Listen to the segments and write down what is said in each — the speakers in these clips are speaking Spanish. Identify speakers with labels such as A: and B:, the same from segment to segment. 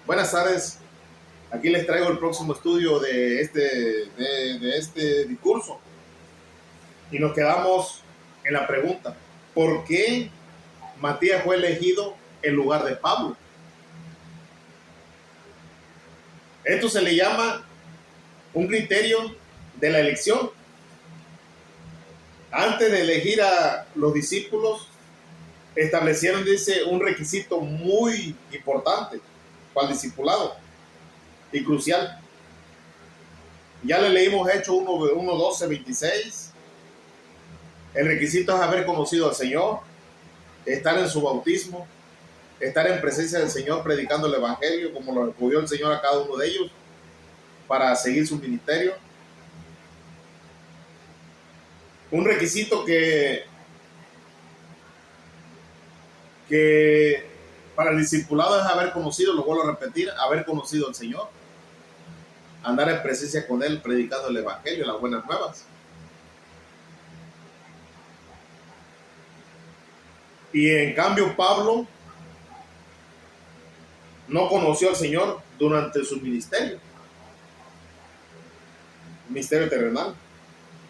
A: Buenas tardes, aquí les traigo el próximo estudio de este discurso y nos quedamos en la pregunta, ¿por qué Matías fue elegido en lugar de Pablo? Esto se le llama un criterio de la elección. Antes de elegir a los discípulos, establecieron, dice, un requisito muy importante para el discipulado y crucial. Ya le leímos Hechos 1, 12, 26. El requisito es haber conocido al Señor, estar en su bautismo, estar en presencia del Señor predicando el Evangelio, como lo escogió el Señor a cada uno de ellos para seguir su ministerio. Un requisito que para el discipulado es haber conocido, lo vuelvo a repetir, haber conocido al Señor, andar en presencia con Él, predicando el Evangelio, las buenas nuevas. Y en cambio Pablo no conoció al Señor durante su ministerio terrenal,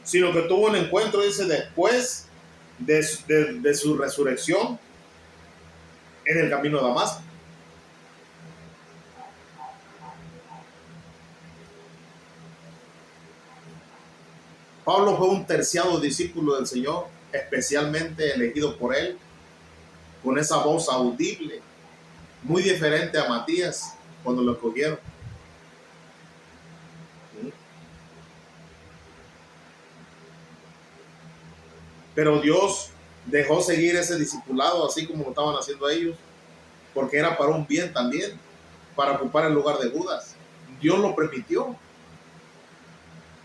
A: sino que tuvo un encuentro, dice, después de su resurrección en el camino de Damasco. Pablo fue un terciado discípulo del Señor, especialmente elegido por él, con esa voz audible, muy diferente a Matías cuando lo escogieron. Pero Dios dejó seguir ese discipulado así como lo estaban haciendo ellos, porque era para un bien también, para ocupar el lugar de Judas. Dios lo permitió.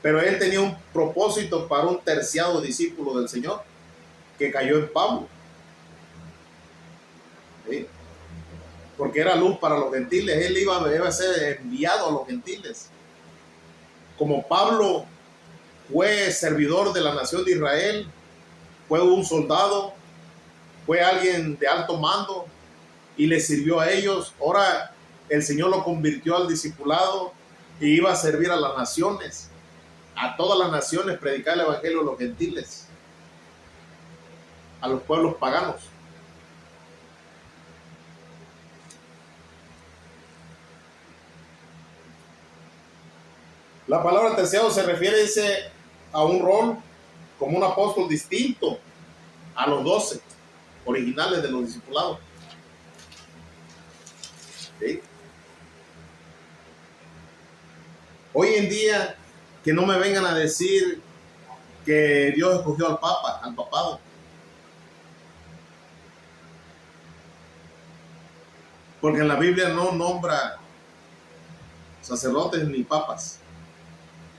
A: Pero él tenía un propósito para un terciado discípulo del Señor que cayó en Pablo. ¿Sí? Porque era luz para los gentiles. Él iba a ser enviado a los gentiles. Como Pablo fue servidor de la nación de Israel, fue un soldado, fue alguien de alto mando y le sirvió a ellos. Ahora el Señor lo convirtió al discipulado y iba a servir a las naciones, a todas las naciones, predicar el evangelio a los gentiles, a los pueblos paganos. La palabra terciado se refiere, dice, a un rol como un apóstol distinto a los 12 originales de los discipulados. ¿Sí? Hoy en día, que no me vengan a decir que Dios escogió al Papa, al papado. Porque en la Biblia no nombra sacerdotes ni papas.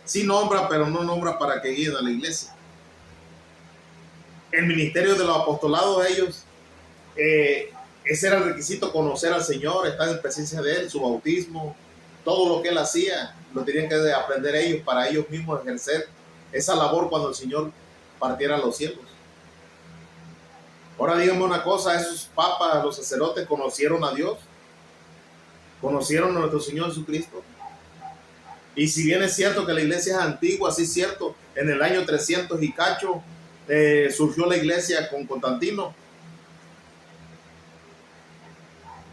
A: Sí nombra, pero no nombra para que guíen a la iglesia. El ministerio de los apostolados, ellos, ese era el requisito, conocer al Señor, estar en presencia de Él, su bautismo, todo lo que Él hacía, lo tenían que aprender ellos para ellos mismos ejercer esa labor cuando el Señor partiera a los cielos. Ahora díganme una cosa, esos papas, los sacerdotes, ¿conocieron a Dios? ¿Conocieron a nuestro Señor Jesucristo? Y si bien es cierto que la iglesia es antigua, sí es cierto, en el año 300 y cacho surgió la iglesia con Constantino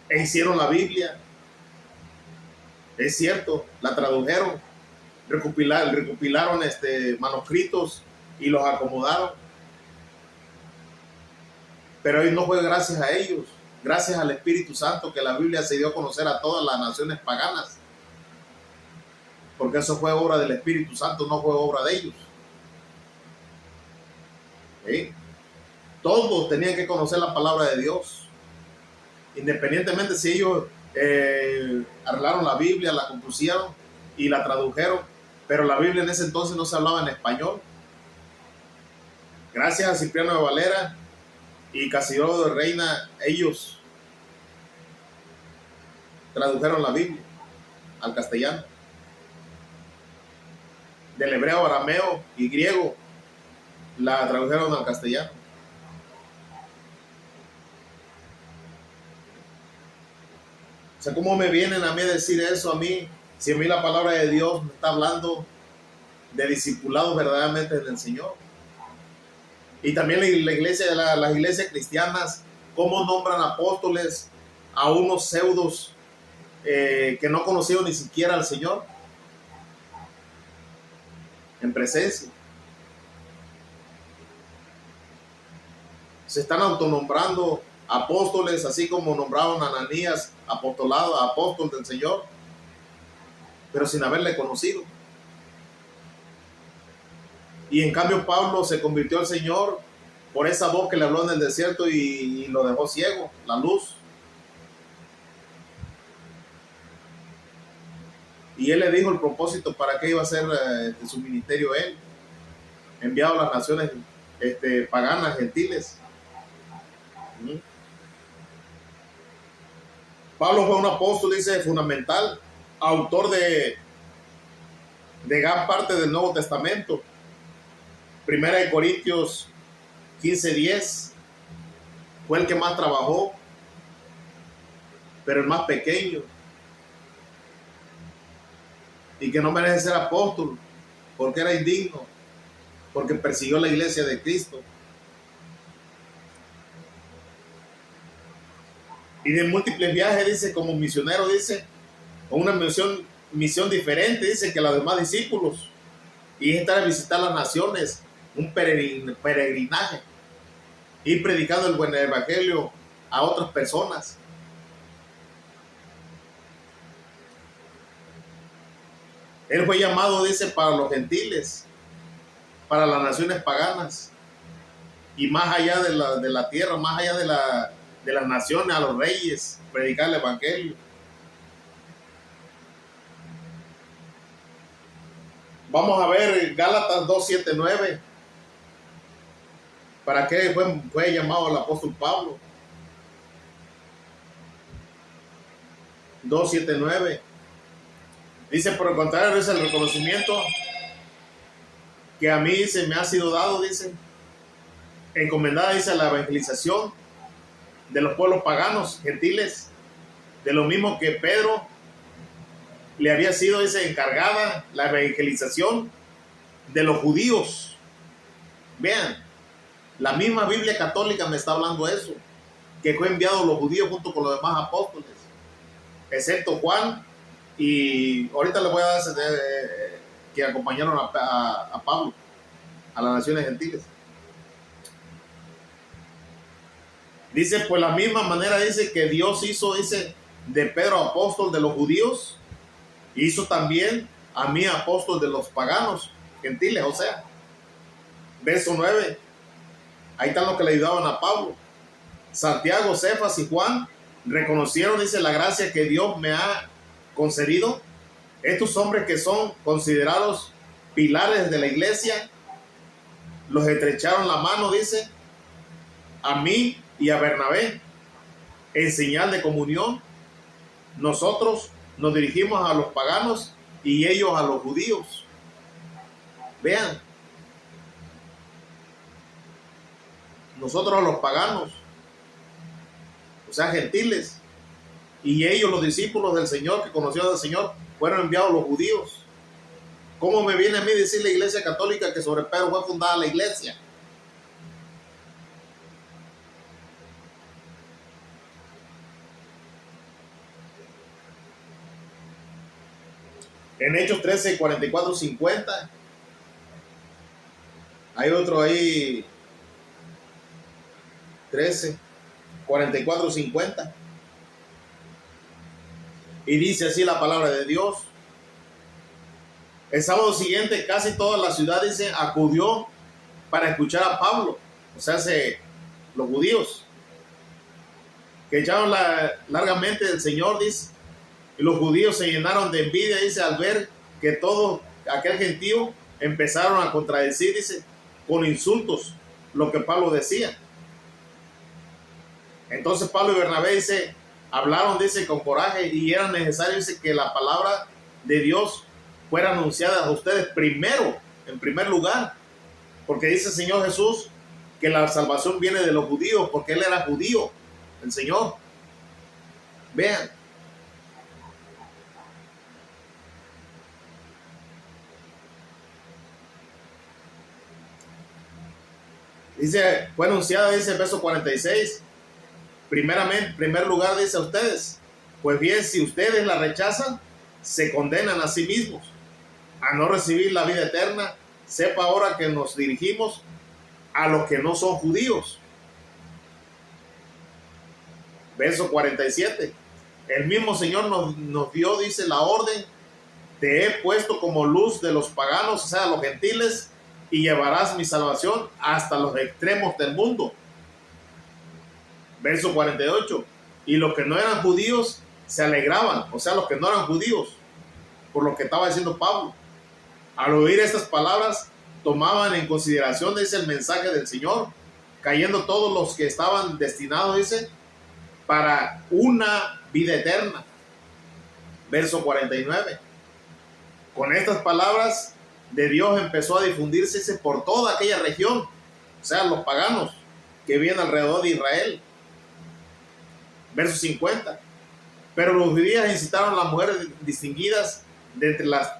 A: e hicieron la Biblia, es cierto, la tradujeron, recopilaron manuscritos y los acomodaron, pero hoy no fue gracias a ellos, gracias al Espíritu Santo que la Biblia se dio a conocer a todas las naciones paganas, porque eso fue obra del Espíritu Santo, no fue obra de ellos. ¿Sí? Todos tenían que conocer la palabra de Dios, independientemente si ellos arreglaron la Biblia, la compusieron y la tradujeron, pero la Biblia en ese entonces no se hablaba en español. Gracias a Cipriano de Valera y Casiodoro de Reina, ellos tradujeron la Biblia al castellano, del hebreo, arameo y griego, la tradujeron al castellano. sea, ¿cómo me vienen a mí a decir eso a mí? Si a mí la palabra de Dios me está hablando de discipulados verdaderamente del Señor. Y también la iglesia, las iglesias cristianas, ¿cómo nombran apóstoles a unos pseudos que no conocieron ni siquiera al Señor en presencia? Se están autonombrando apóstoles, así como nombraron a Ananías apostolado, apóstol del Señor, pero sin haberle conocido. Y en cambio Pablo se convirtió al Señor por esa voz que le habló en el desierto y lo dejó ciego, la luz. Y él le dijo el propósito para qué iba a ser su ministerio él, enviado a las naciones paganas, gentiles. Pablo fue un apóstol, dice, fundamental, autor de gran parte del Nuevo Testamento. Primera de Corintios 15:10, fue el que más trabajó, pero el más pequeño, y que no merece ser apóstol, porque era indigno, porque persiguió la iglesia de Cristo. Y de múltiples viajes, dice, como misionero, dice, con una misión diferente, dice, que los demás discípulos, y es estar a visitar las naciones, un peregrinaje, y predicando el buen evangelio a otras personas. Él fue llamado, dice, para los gentiles, para las naciones paganas, y más allá de la tierra, más allá de las naciones, a los reyes, predicar el evangelio. Vamos a ver Gálatas 2:7-9. ¿Para qué fue llamado el apóstol Pablo? 2:7-9. Dice, por el contrario, es el reconocimiento que a mí se me ha sido dado, dice, encomendada, dice, la evangelización de los pueblos paganos, gentiles, de lo mismo que Pedro le había sido, dice, encargada la evangelización de los judíos. Vean, la misma Biblia católica me está hablando eso, que fue enviado a los judíos junto con los demás apóstoles, excepto Juan, y ahorita les voy a dar que acompañaron a Pablo a las naciones gentiles. Dice, pues la misma manera, dice, que Dios hizo, dice, de Pedro apóstol de los judíos, hizo también a mí apóstol de los paganos, gentiles, o sea, verso 9, ahí están los que le ayudaban a Pablo. Santiago, Cefas y Juan reconocieron, dice, la gracia que Dios me ha concedido. Estos hombres que son considerados pilares de la iglesia, los estrecharon la mano, dice, a mí y a Bernabé, en señal de comunión. Nosotros nos dirigimos a los paganos y ellos a los judíos. Vean, nosotros a los paganos, o sea, gentiles, y ellos, los discípulos del Señor, que conocieron al Señor, fueron enviados a los judíos. ¿Cómo me viene a mí decir la iglesia católica que sobre Pedro fue fundada la iglesia? En Hechos 13, 44, 50. Hay otro ahí, 13, 44, 50. Y dice así la palabra de Dios. El sábado siguiente casi toda la ciudad, dice, acudió para escuchar a Pablo. O sea, los judíos que echaron largamente del Señor, dice. Y los judíos se llenaron de envidia, dice, al ver que todo aquel gentío empezaron a contradecir, dice, con insultos lo que Pablo decía. Entonces Pablo y Bernabé, dice, hablaron, dice, con coraje, y era necesario, dice, que la palabra de Dios fuera anunciada a ustedes primero, en primer lugar, porque dice el Señor Jesús que la salvación viene de los judíos, porque Él era judío, el Señor. Vean, Dice, fue anunciada, dice el verso 46. Primeramente, en primer lugar, dice a ustedes, pues bien, si ustedes la rechazan, se condenan a sí mismos a no recibir la vida eterna. Sepa ahora que nos dirigimos a los que no son judíos. Verso 47. El mismo Señor nos dio, dice, la orden: te he puesto como luz de los paganos, o sea, los gentiles, y llevarás mi salvación hasta los extremos del mundo. Verso 48. Y los que no eran judíos se alegraban, o sea, los que no eran judíos, por lo que estaba diciendo Pablo. Al oír estas palabras, tomaban en consideración, dice, el mensaje del Señor, cayendo todos los que estaban destinados, dice, para una vida eterna. Verso 49. Con estas palabras de Dios empezó a difundirse, dice, por toda aquella región, o sea, los paganos que viven alrededor de Israel. Verso 50. Pero los judíos incitaron a las mujeres distinguidas de entre las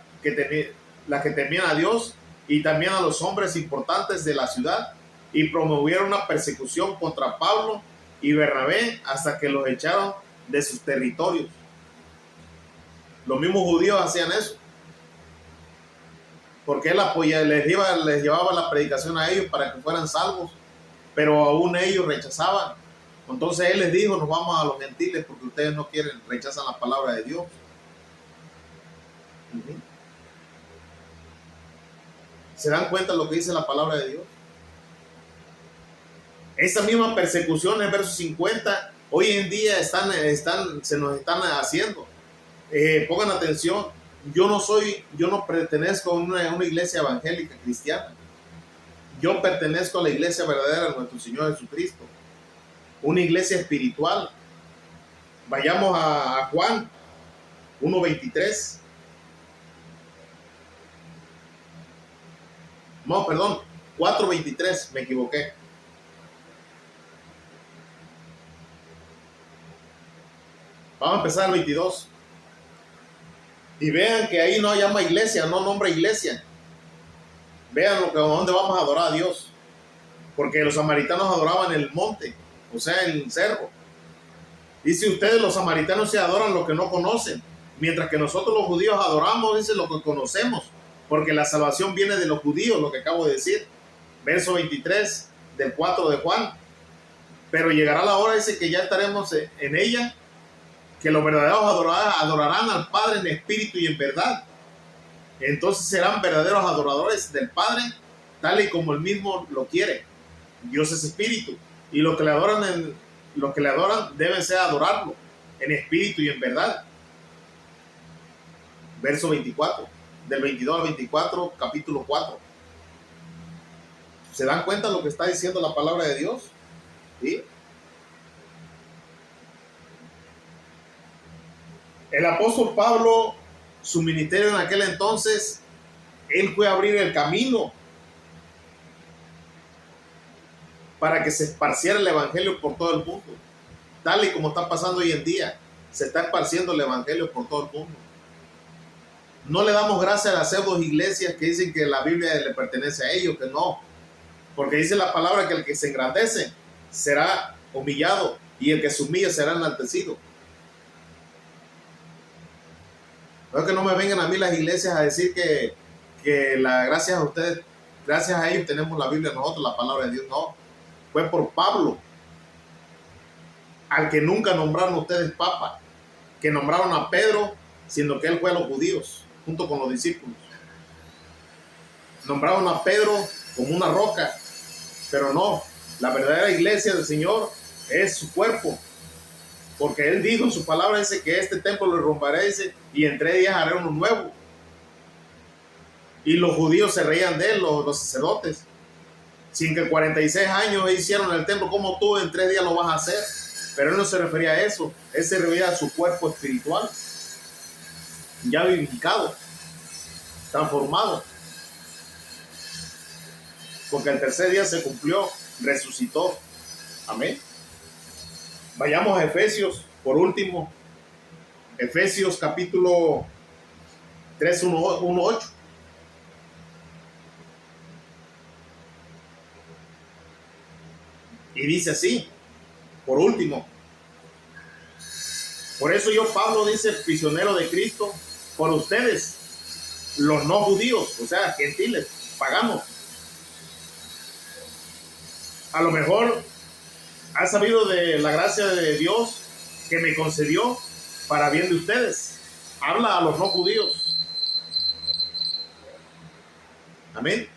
A: que temían a Dios, y también a los hombres importantes de la ciudad, y promovieron una persecución contra Pablo y Bernabé hasta que los echaron de sus territorios. Los mismos judíos hacían eso, porque él les llevaba la predicación a ellos para que fueran salvos, pero aún ellos rechazaban. Entonces él les dijo, nos vamos a los gentiles porque ustedes no quieren, rechazan la palabra de Dios. ¿Se dan cuenta de lo que dice la palabra de Dios? Esa misma persecución en verso 50, hoy en día se nos están haciendo. Pongan atención, yo no pertenezco a una iglesia evangélica cristiana. Yo pertenezco a la iglesia verdadera de nuestro Señor Jesucristo, una iglesia espiritual. Vayamos a Juan 1:23. No, perdón, 4:23, me equivoqué. Vamos a empezar el 22. Y vean que ahí no llama iglesia, no nombra iglesia. Vean dónde vamos a adorar a Dios. Porque los samaritanos adoraban el monte, o sea, el cerro. Dice, ustedes los samaritanos se adoran lo que no conocen, mientras que nosotros los judíos adoramos, dice, lo que conocemos, porque la salvación viene de los judíos, lo que acabo de decir. Verso 23 del 4 de Juan. Pero llegará la hora, dice, que ya estaremos en ella, que los verdaderos adorarán al Padre en espíritu y en verdad. Entonces serán verdaderos adoradores del Padre, tal y como Él mismo lo quiere. Dios es espíritu, y los que le adoran deben ser adorarlo en espíritu y en verdad. Verso 24, del 22 al 24, capítulo 4. ¿Se dan cuenta de lo que está diciendo la palabra de Dios? ¿Sí? El apóstol Pablo, su ministerio en aquel entonces, él fue a abrir el camino para que se esparciera el evangelio por todo el mundo, tal y como está pasando hoy en día. Se está esparciendo el evangelio por todo el mundo. No le damos gracias a las pseudo iglesias que dicen que la Biblia le pertenece a ellos, que no, porque dice la palabra que el que se engrandece será humillado y el que se humilla será enaltecido. No es que no me vengan a mí las iglesias a decir que gracias a ustedes, gracias a ellos tenemos la Biblia nosotros, la palabra de Dios. No, fue por Pablo, al que nunca nombraron ustedes papa, que nombraron a Pedro, siendo que él fue a los judíos, junto con los discípulos. Nombraron a Pedro como una roca, pero no, la verdadera iglesia del Señor es su cuerpo, porque Él dijo en su palabra, dice que este templo lo romperé, dice, y en 3 días haré uno nuevo. Y los judíos se reían de él, los sacerdotes, sin que 46 años hicieron el templo, ¿cómo tú en 3 días lo vas a hacer? Pero él no se refería a eso, él se refería a su cuerpo espiritual, ya vivificado, transformado, porque el 3er día se cumplió, resucitó. Amén. Vayamos a Efesios, por último. Efesios capítulo 3, 1, 8. Y dice así, por último, por eso yo, Pablo, dice, prisionero de Cristo, por ustedes, los no judíos, o sea, gentiles, paganos. A lo mejor has sabido de la gracia de Dios que me concedió para bien de ustedes. Habla a los no judíos. Amén.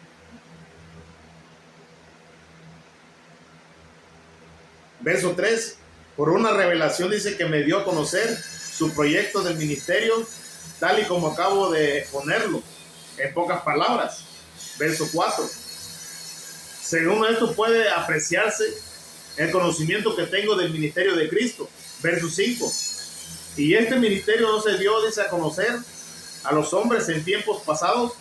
A: Verso 3. Por una revelación dice que me dio a conocer su proyecto del ministerio, tal y como acabo de exponerlo, en pocas palabras. Verso 4. Según esto puede apreciarse el conocimiento que tengo del ministerio de Cristo. Verso 5. Y este ministerio no se dio, dice, a conocer a los hombres en tiempos pasados,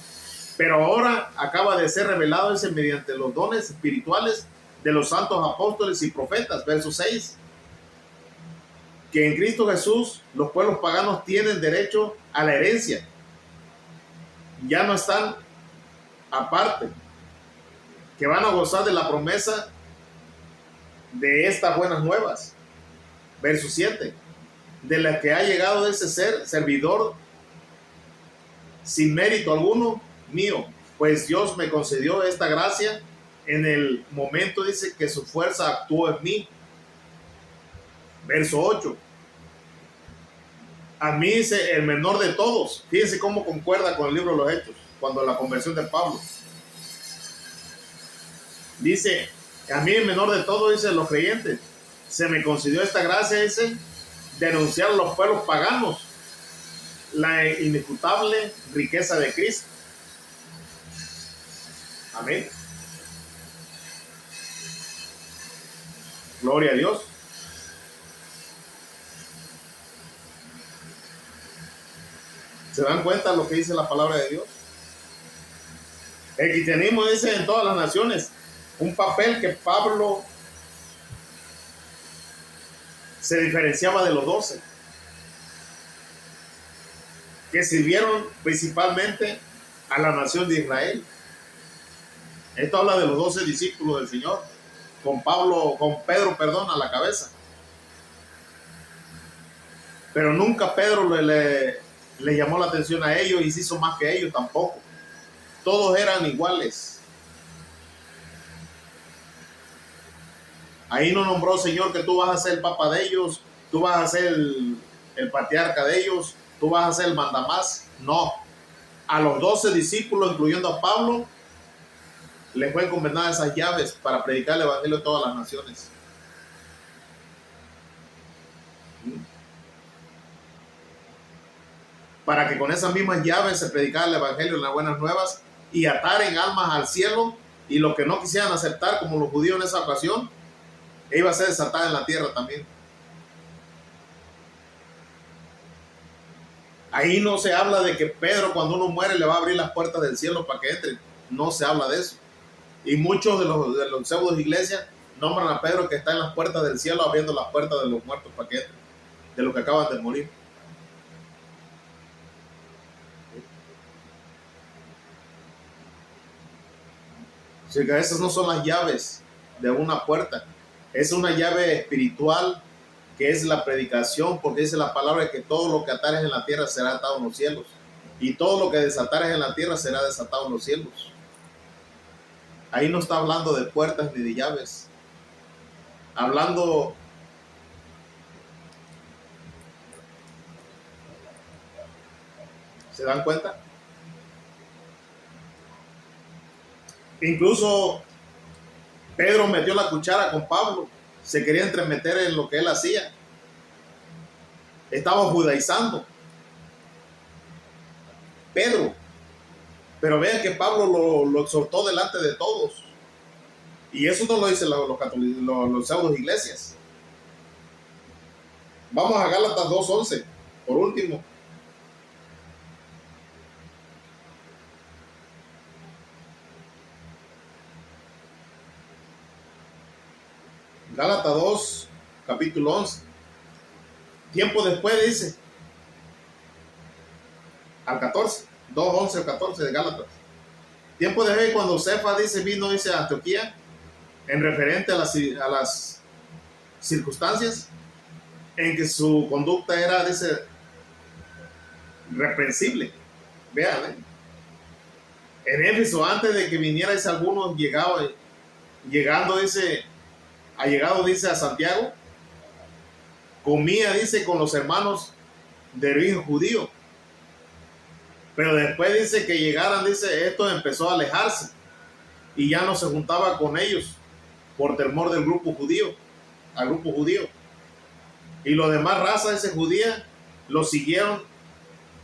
A: pero ahora acaba de ser revelado, dice, mediante los dones espirituales de los santos apóstoles y profetas. Verso 6. Que en Cristo Jesús los pueblos paganos tienen derecho a la herencia. Ya no están aparte, que van a gozar de la promesa de estas buenas nuevas. Verso 7. De la que ha llegado de ese ser servidor sin mérito alguno mío, pues Dios me concedió esta gracia en el momento, dice, que su fuerza actuó en mí. Verso 8. A mí, dice, el menor de todos. Fíjense cómo concuerda con el libro de los Hechos, cuando la conversión de Pablo. Dice, a mí el menor de todos, dice, los creyentes, se me concedió esta gracia, dice, de anunciar a los pueblos paganos la inescrutable riqueza de Cristo. Amén. Gloria a Dios. ¿Se dan cuenta de lo que dice la palabra de Dios? El cristianismo dice en todas las naciones, un papel que Pablo se diferenciaba de los 12, que sirvieron principalmente a la nación de Israel. Esto habla de los 12 discípulos del Señor, con Pedro, a la cabeza. Pero nunca Pedro le llamó la atención a ellos y se hizo más que ellos tampoco. Todos eran iguales. Ahí no nombró, Señor, que tú vas a ser el papa de ellos, tú vas a ser el patriarca de ellos, tú vas a ser el mandamás. No. A los 12 discípulos, incluyendo a Pablo, les fue encomendada esas llaves para predicar el evangelio a todas las naciones. Para que con esas mismas llaves se predicara el evangelio en las buenas nuevas y ataren almas al cielo, y los que no quisieran aceptar, como los judíos en esa ocasión, iba a ser desatada en la tierra también. Ahí no se habla de que Pedro, cuando uno muere, le va a abrir las puertas del cielo para que entre. No se habla de eso. Y muchos de los pseudos iglesias nombran a Pedro que está en las puertas del cielo, abriendo las puertas de los muertos para que entren, de los que acaban de morir. Así que esas no son las llaves de una puerta. Es una llave espiritual, que es la predicación, porque dice la palabra que todo lo que atares en la tierra será atado en los cielos, y todo lo que desatares en la tierra será desatado en los cielos. Ahí no está hablando de puertas ni de llaves. Hablando ¿se dan cuenta? Incluso Pedro metió la cuchara con Pablo, se quería entremeter en lo que él hacía. Estaba judaizando Pedro, pero vean que Pablo lo exhortó delante de todos. Y eso no lo dicen los católicos, los pseudos iglesias. Vamos a Gálatas 2:11, por último. Gálatas 2, capítulo 11. Tiempo después dice, al 14, 2:11 al 14 de Gálatas. Tiempo después, cuando Cefas dice, vino, dice, a Antioquía, en referente a las circunstancias en que su conducta era, dice, reprensible. Vean, en Éfeso, antes de que viniera, dice, algunos llegando, dice, dice, a Santiago, comía, dice, con los hermanos de origen judío. Pero después dice que llegaran, dice, esto empezó a alejarse y ya no se juntaba con ellos por temor del grupo judío, al grupo judío. Y los demás razas, dice, judía, lo siguieron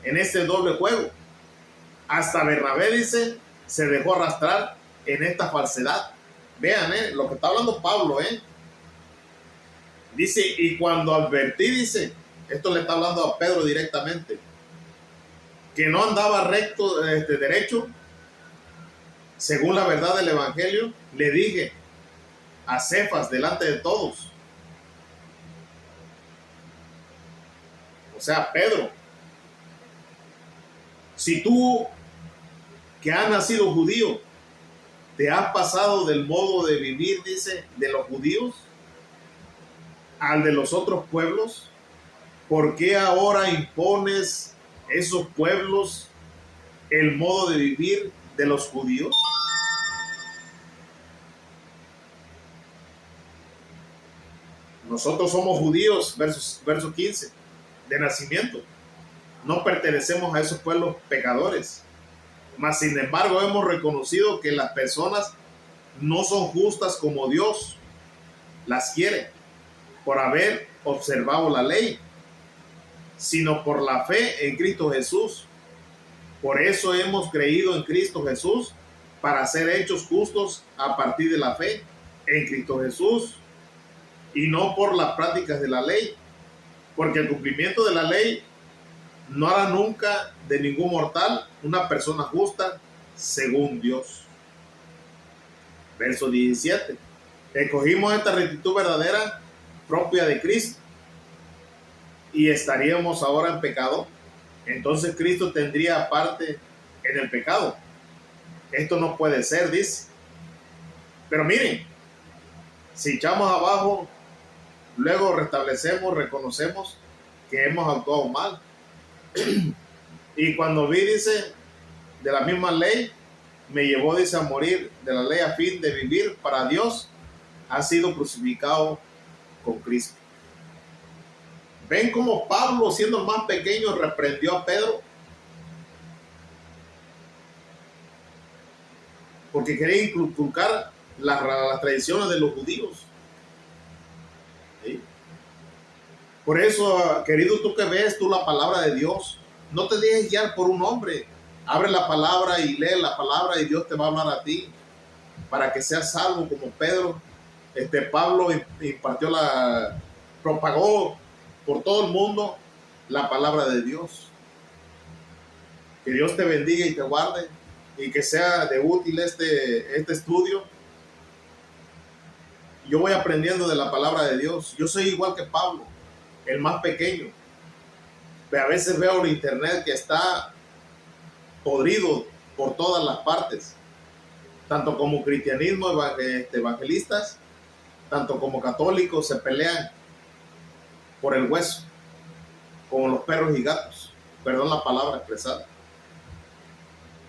A: en este doble juego. Hasta Bernabé, dice, se dejó arrastrar en esta falsedad. Vean, lo que está hablando Pablo, dice, y cuando advertí, dice, esto le está hablando a Pedro directamente, que no andaba recto, derecho, según la verdad del evangelio, le dije a Cefas delante de todos, o sea, Pedro, si tú que has nacido judío, te has pasado del modo de vivir, dice, de los judíos al de los otros pueblos, ¿por qué ahora impones esos pueblos el modo de vivir de los judíos? Nosotros somos judíos, verso 15, de nacimiento. No pertenecemos a esos pueblos pecadores. Mas, sin embargo, hemos reconocido que las personas no son justas como Dios las quiere, por haber observado la ley, sino por la fe en Cristo Jesús. Por eso hemos creído en Cristo Jesús, para ser hechos justos a partir de la fe en Cristo Jesús, y no por las prácticas de la ley, porque el cumplimiento de la ley no hará nunca de ningún mortal una persona justa según Dios. Verso 17. Escogimos esta rectitud verdadera propia de Cristo y estaríamos ahora en pecado. Entonces Cristo tendría parte en el pecado. Esto no puede ser, dice. Pero miren, si echamos abajo, luego restablecemos, reconocemos que hemos actuado mal. Y cuando vi, dice, de la misma ley, me llevó, dice, a morir de la ley a fin de vivir para Dios, ha sido crucificado con Cristo. ¿Ven cómo Pablo, siendo el más pequeño, reprendió a Pedro? Porque quería inculcar las tradiciones de los judíos. ¿Sí? Por eso, querido, tú que ves tú la palabra de Dios, no te dejes guiar por un hombre. Abre la palabra y lee la palabra y Dios te va a hablar a ti para que seas salvo como Pedro. Pablo propagó por todo el mundo la palabra de Dios. Que Dios te bendiga y te guarde y que sea de útil este estudio. Yo voy aprendiendo de la palabra de Dios. Yo soy igual que Pablo, el más pequeño. Pero a veces veo en internet que está podrido por todas las partes, tanto como cristianismo, evangelistas, tanto como católicos se pelean por el hueso, como los perros y gatos, perdón la palabra expresada.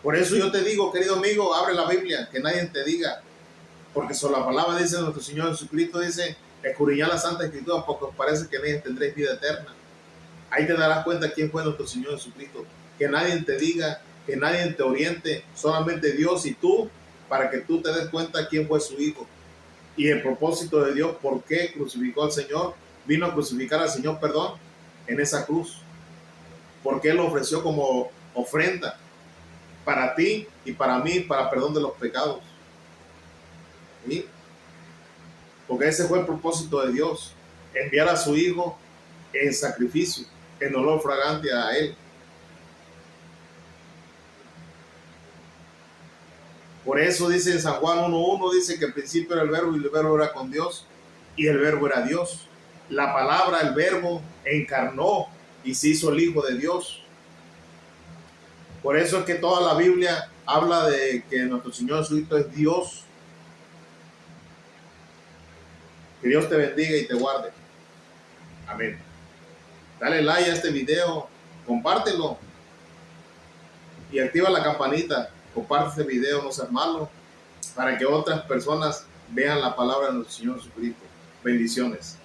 A: Por eso yo te digo, querido amigo, abre la Biblia, que nadie te diga, porque sobre la palabra dice nuestro Señor Jesucristo, dice, escudriñad la Santa Escritura, porque os parece que en ellas tendréis vida eterna. Ahí te darás cuenta quién fue nuestro Señor Jesucristo, que nadie te diga, que nadie te oriente, solamente Dios y tú, para que tú te des cuenta quién fue su Hijo. Y el propósito de Dios, por qué crucificó al Señor, vino a crucificar al Señor, perdón, en esa cruz. Porque Él lo ofreció como ofrenda para ti y para mí, para perdón de los pecados. ¿Sí? Porque ese fue el propósito de Dios, enviar a su Hijo en sacrificio, en olor fragante a Él. Por eso dice en San Juan 1:1, dice que al principio era el verbo y el verbo era con Dios y el verbo era Dios. La palabra, el verbo, encarnó y se hizo el Hijo de Dios. Por eso es que toda la Biblia habla de que nuestro Señor Jesucristo es Dios. Que Dios te bendiga y te guarde. Amén. Dale like a este video, compártelo y activa la campanita. Comparte este video, no seas malo, para que otras personas vean la palabra de nuestro Señor Jesucristo. Bendiciones.